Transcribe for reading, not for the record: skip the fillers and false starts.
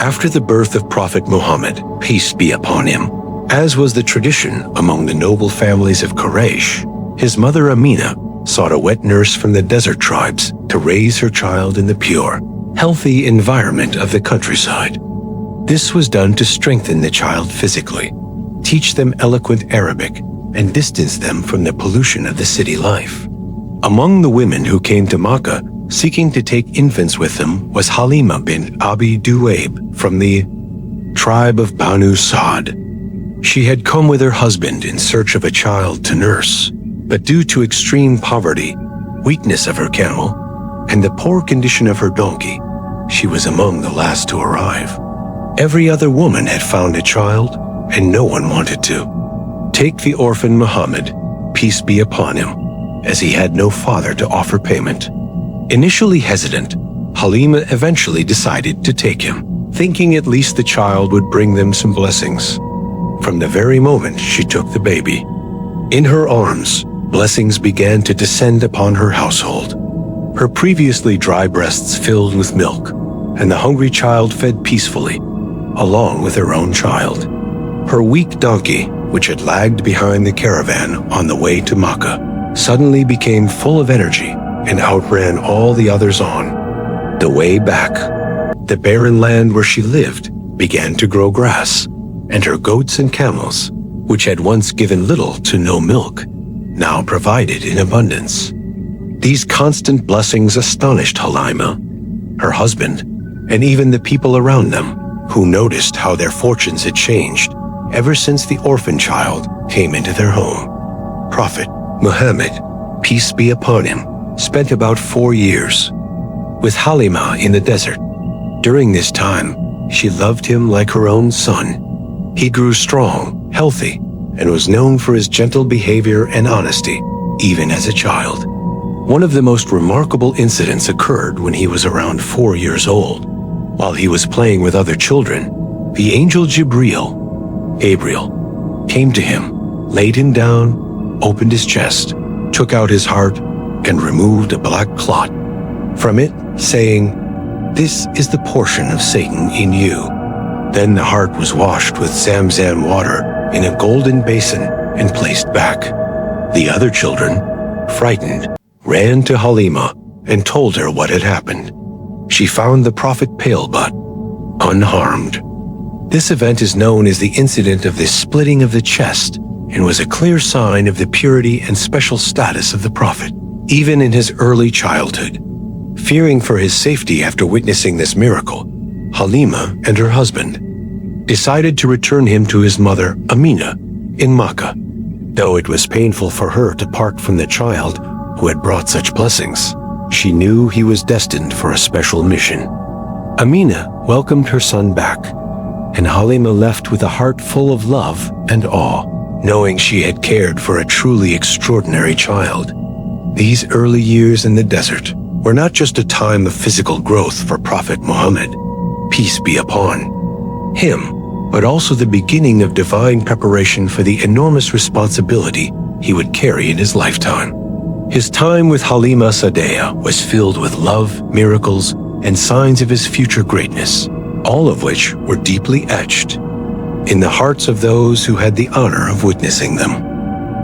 After the birth of Prophet Muhammad, peace be upon him, as was the tradition among the noble families of Quraysh, his mother Aminah sought a wet nurse from the desert tribes to raise her child in the pure, healthy environment of the countryside. This was done to strengthen the child physically, teach them eloquent Arabic, and distance them from the pollution of the city life. Among the women who came to Makkah seeking to take infants with them was Halimah bint Abi Duwaib from the tribe of Banu Sa'd. She had come with her husband in search of a child to nurse, but due to extreme poverty, weakness of her camel, and the poor condition of her donkey, she was among the last to arrive. Every other woman had found a child, and no one wanted to take the orphan Muhammad, peace be upon him, as he had no father to offer payment. Initially hesitant, Halimah eventually decided to take him, thinking at least the child would bring them some blessings. From the very moment she took the baby, in her arms, blessings began to descend upon her household. Her previously dry breasts filled with milk, and the hungry child fed peacefully, along with her own child. Her weak donkey, which had lagged behind the caravan on the way to Makkah, suddenly became full of energy and outran all the others on the way back. The barren land where she lived began to grow grass, and her goats and camels, which had once given little to no milk, now provided in abundance. These constant blessings astonished Halimah, her husband, and even the people around them, who noticed how their fortunes had changed ever since the orphan child came into their home. Prophet Muhammad, peace be upon him, spent about 4 years with Halimah in the desert. During this time, she loved him like her own son. He grew strong, healthy, and was known for his gentle behavior and honesty, even as a child. One of the most remarkable incidents occurred when he was around 4 years old. While he was playing with other children, the angel Gabriel, came to him, laid him down, opened his chest, took out his heart, and removed a black clot from it, saying, "This is the portion of Satan in you." Then the heart was washed with Zamzam water in a golden basin and placed back. The other children, frightened, ran to Halimah and told her what had happened. She found the prophet pale but unharmed. This event is known as the incident of the splitting of the chest and was a clear sign of the purity and special status of the prophet, even in his early childhood. Fearing for his safety after witnessing this miracle, Halimah and her husband decided to return him to his mother, Aminah, in Makkah. Though it was painful for her to part from the child who had brought such blessings, she knew he was destined for a special mission. Aminah welcomed her son back, and Halimah left with a heart full of love and awe, knowing she had cared for a truly extraordinary child. These early years in the desert were not just a time of physical growth for Prophet Muhammad, peace be upon him, but also the beginning of divine preparation for the enormous responsibility he would carry in his lifetime. His time with Halima Sadia was filled with love, miracles, and signs of his future greatness, all of which were deeply etched in the hearts of those who had the honor of witnessing them.